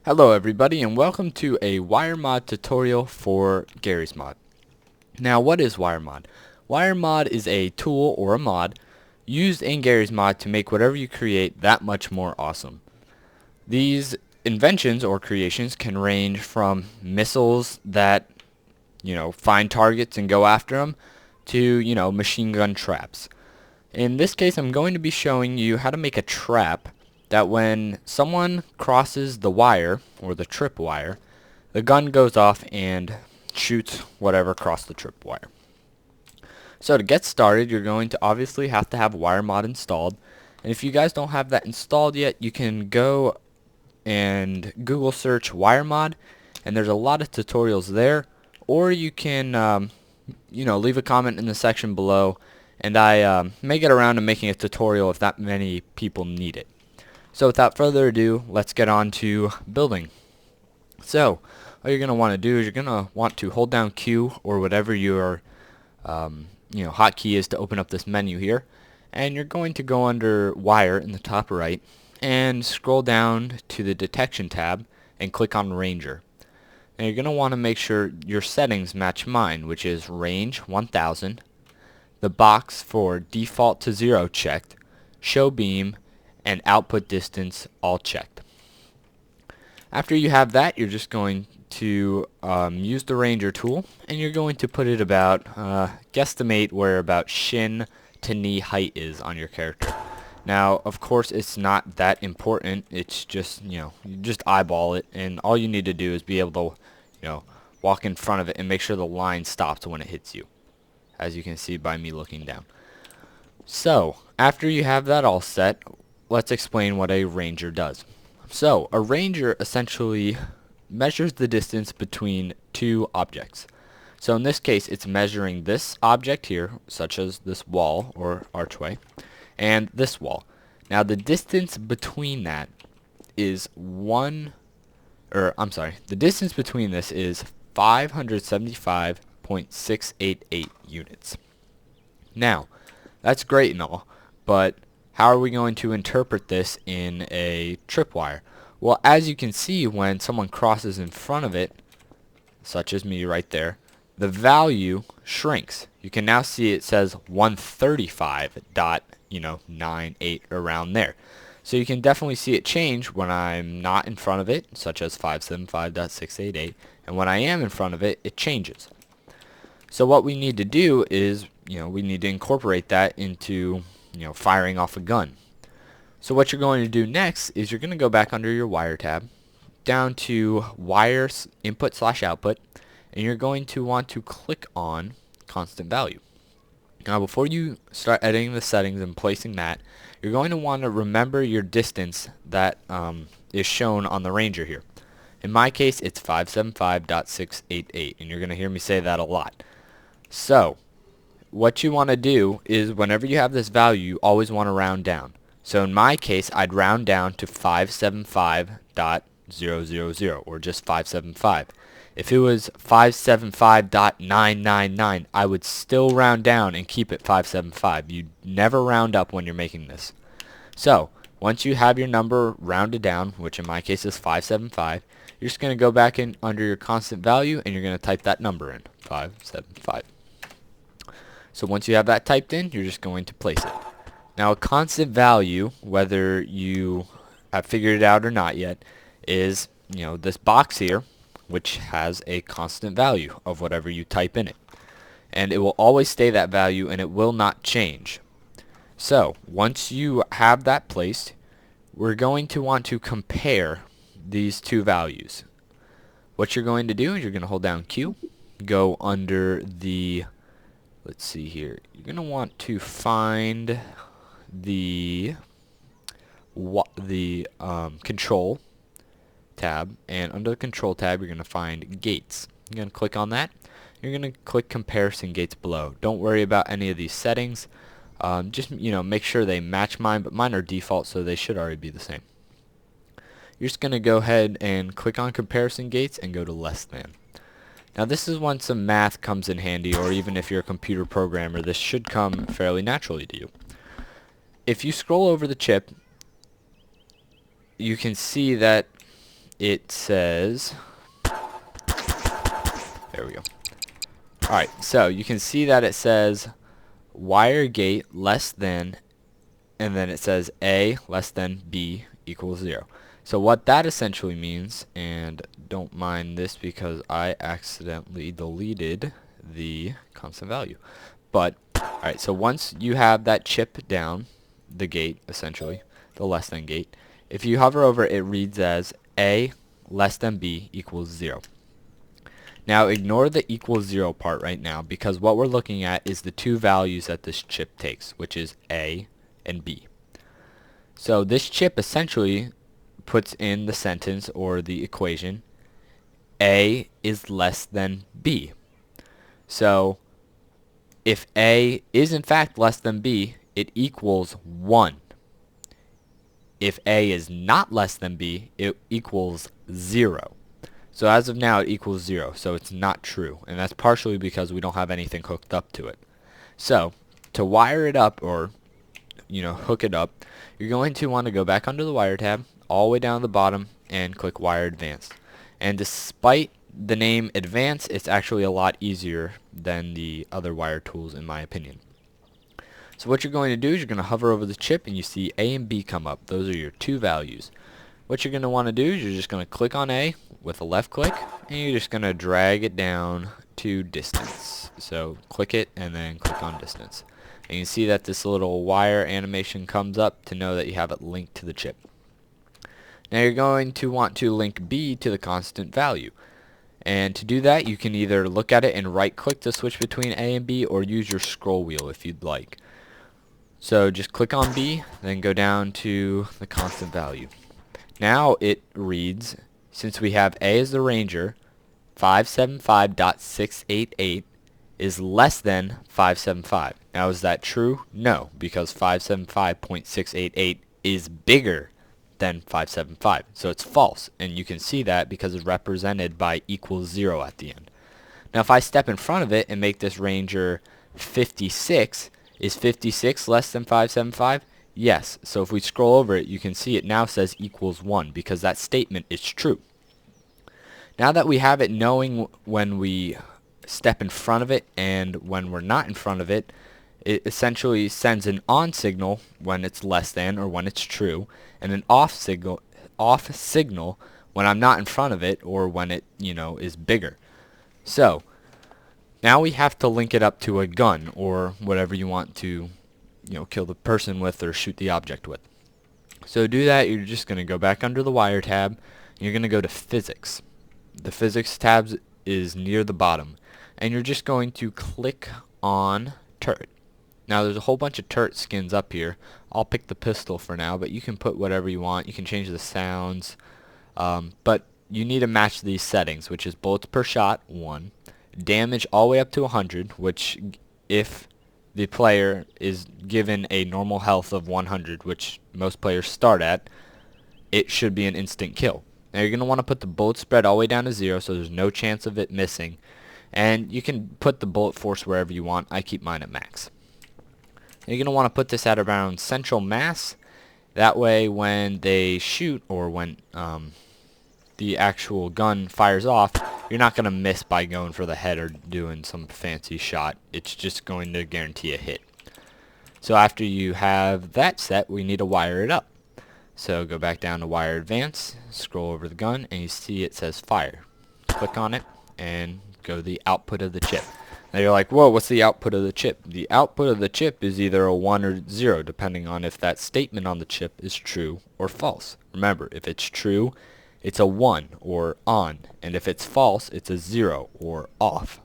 Hello everybody and welcome to a Wiremod tutorial for Garry's Mod. Now what is Wiremod? Wiremod is a tool or a mod used in Garry's Mod to make whatever you create that much more awesome. These inventions or creations can range from missiles that, find targets and go after them to, machine gun traps. In this case I'm going to be showing you how to make a trap that when someone crosses the wire, or the trip wire, the gun goes off and shoots whatever crossed the trip wire. So to get started, you're going to obviously have to have Wiremod installed. And if you guys don't have that installed yet, you can go and Google search Wiremod, and there's a lot of tutorials there. Or you can, leave a comment in the section below, and I may get around to making a tutorial if that many people need it. So without further ado, let's get on to building. So all you're going to want to do is you're going to want to hold down Q or whatever your hotkey is to open up this menu here, and you're going to go under Wire in the top right and scroll down to the Detection tab and click on Ranger. Now you're going to want to make sure your settings match mine, which is range 1000, the box for default to 0 checked, show beam, and output distance all checked. After you have that, you're just going to use the Ranger tool, and you're going to put it about, guesstimate where about shin to knee height is on your character. Now, of course, it's not that important. It's just, you just eyeball it, and all you need to do is be able to, walk in front of it and make sure the line stops when it hits you, as you can see by me looking down. So, after you have that all set, let's explain what a ranger does. So, a ranger essentially measures the distance between two objects. So in this case, it's measuring this object here, such as this wall or archway, and this wall. Now the distance between that is the distance between this is 575.688 units. Now, that's great and all, but how are we going to interpret this in a tripwire? Well, as you can see, when someone crosses in front of it, such as me right there, the value shrinks. You can now see it says 135.98 around there. So you can definitely see it change when I'm not in front of it, such as 575.688, and when I am in front of it, it changes. So what we need to do is, we need to incorporate that into firing off a gun. So what you're going to do next is you're going to go back under your wire tab, down to wire input/output, and you're going to want to click on constant value. Now before you start editing the settings and placing that, you're going to want to remember your distance that is shown on the Ranger here. In my case, it's 575.688, and you're going to hear me say that a lot. So what you want to do is whenever you have this value, you always want to round down. So in my case, I'd round down to 575.000, or just 575. If it was 575.999, I would still round down and keep it 575. You never round up when you're making this. So once you have your number rounded down, which in my case is 575, you're just going to go back in under your constant value and you're going to type that number in, 575. So once you have that typed in, you're just going to place it. Now a constant value, whether you have figured it out or not yet, is this box here, which has a constant value of whatever you type in it. And it will always stay that value and it will not change. So once you have that placed, we're going to want to compare these two values. What you're going to do is you're going to hold down Q, go under the, let's see here, you're going to want to find the control tab, and under the control tab you're going to find gates. You're going to click on that. You're going to click comparison gates below. Don't worry about any of these settings. Just make sure they match mine, but mine are default, so they should already be the same. You're just going to go ahead and click on comparison gates and go to less than. Now this is when some math comes in handy, or even if you're a computer programmer, this should come fairly naturally to you. If you scroll over the chip, you can see that it says, there we go. Alright, so you can see that it says wire gate less than, and then it says A less than B equals 0. So what that essentially means, and don't mind this because I accidentally deleted the constant value. But, alright, so once you have that chip down, the gate essentially, the less than gate, if you hover over it, it reads as A less than B equals 0. Now ignore the equals 0 part right now, because what we're looking at is the two values that this chip takes, which is A and B. So this chip essentially puts in the sentence or the equation, A is less than B. So if A is in fact less than B, it equals 1. If A is not less than B, it equals 0. So as of now, it equals 0, so it's not true, and that's partially because we don't have anything hooked up to it. So to wire it up, or hook it up, you're going to want to go back under the wire tab, all the way down to the bottom, and click Wire Advanced. And despite the name Advanced, it's actually a lot easier than the other wire tools, in my opinion. So what you're going to do is you're going to hover over the chip, and you see A and B come up. Those are your two values. What you're going to want to do is you're just going to click on A with a left click, and you're just going to drag it down to distance. So click it and then click on distance. And you can see that this little wire animation comes up to know that you have it linked to the chip. Now you're going to want to link B to the constant value. And to do that, you can either look at it and right click to switch between A and B, or use your scroll wheel if you'd like. So just click on B, then go down to the constant value. Now it reads, since we have A as the ranger, 575.688 is less than 575. Now is that true? No, because 575.688 is bigger than 575. So it's false, and you can see that because it's represented by equals 0 at the end. Now if I step in front of it and make this ranger 56, is 56 less than 575? Yes. So if we scroll over it, you can see it now says equals 1, because that statement is true. Now that we have it knowing when we step in front of it and when we're not in front of it, it essentially sends an on signal when it's less than or when it's true, and an off signal when I'm not in front of it or when it is bigger. So now we have to link it up to a gun or whatever you want to kill the person with or shoot the object with. So to do that, you're just going to go back under the wire tab, and you're going to go to physics. The physics tab is near the bottom, and you're just going to click on turret. Now there's a whole bunch of turret skins up here. I'll pick the pistol for now, but you can put whatever you want. You can change the sounds, but you need to match these settings, which is bullets per shot 1, damage all the way up to 100, which if the player is given a normal health of 100, which most players start at, it should be an instant kill. Now you're going to want to put the bullet spread all the way down to 0, so there's no chance of it missing. And you can put the bullet force wherever you want. I keep mine at max. Now you're going to want to put this at around central mass. That way when they shoot, or when the actual gun fires off, you're not going to miss by going for the head or doing some fancy shot. It's just going to guarantee a hit. So after you have that set, we need to wire it up. So go back down to Wire Advance, scroll over the gun, and you see it says fire. Click on it and go to the output of the chip. Now you're like, whoa, what's the output of the chip? The output of the chip is either a 1 or 0, depending on if that statement on the chip is true or false. Remember, if it's true, it's a 1 or on, and if it's false, it's a 0 or off.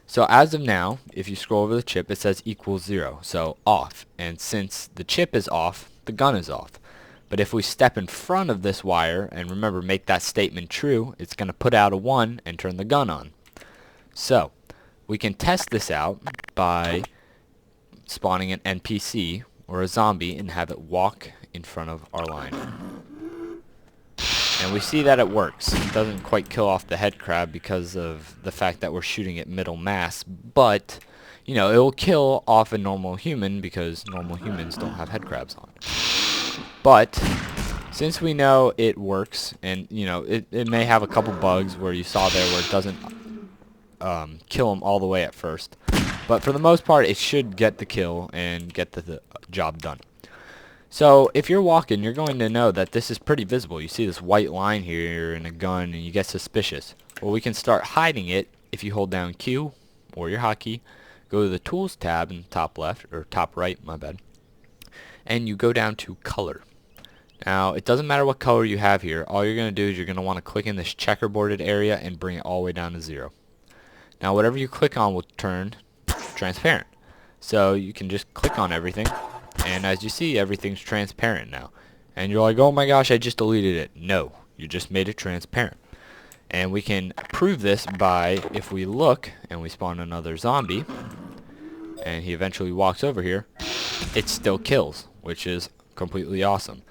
So as of now, if you scroll over the chip, it says equals 0, so off. And since the chip is off, the gun is off. But if we step in front of this wire, and remember, make that statement true, it's going to put out a 1 and turn the gun on. So we can test this out by spawning an NPC or a zombie and have it walk in front of our line. And we see that it works. It doesn't quite kill off the head crab because of the fact that we're shooting at middle mass, but it will kill off a normal human because normal humans don't have head crabs on. But since we know it works, and you know it may have a couple bugs where you saw there where it doesn't kill them all the way at first, but for the most part it should get the kill and get the job done. So if you're walking, you're going to know that this is pretty visible. You see this white line here and a gun, and you get suspicious. Well, we can start hiding it if you hold down Q or your hotkey, go to the Tools tab in the top left, or top right, my bad, and you go down to Color. Now, it doesn't matter what color you have here. All you're going to do is you're going to want to click in this checkerboarded area and bring it all the way down to 0. Now, whatever you click on will turn transparent. So you can just click on everything, and as you see, everything's transparent now. And you're like, oh my gosh, I just deleted it. No, you just made it transparent. And we can prove this by, if we look and we spawn another zombie, and he eventually walks over here, it still kills, which is completely awesome.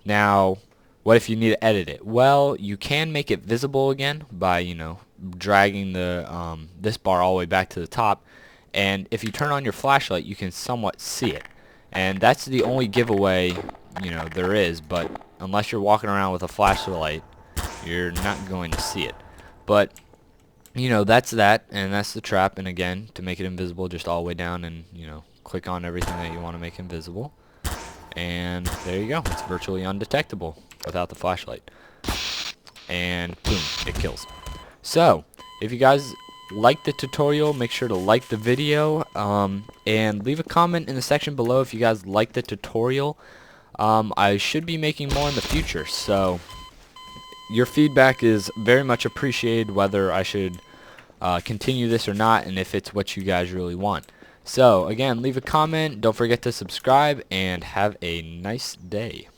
Now, what if you need to edit it? Well, you can make it visible again by, you know, dragging the this bar all the way back to the top, and if you turn on your flashlight, you can somewhat see it. And that's the only giveaway, you know, there is, but unless you're walking around with a flashlight, you're not going to see it. But, you know, that's that, and that's the trap. And again, to make it invisible, just all the way down and, you know, click on everything that you want to make invisible. And there you go. It's virtually undetectable without the flashlight. And boom, it kills. So, if you guys like the tutorial, make sure to like the video, and leave a comment in the section below if you guys like the tutorial. I should be making more in the future, so your feedback is very much appreciated, whether I should continue this or not, and if it's what you guys really want. So again, leave a comment, don't forget to subscribe, and have a nice day.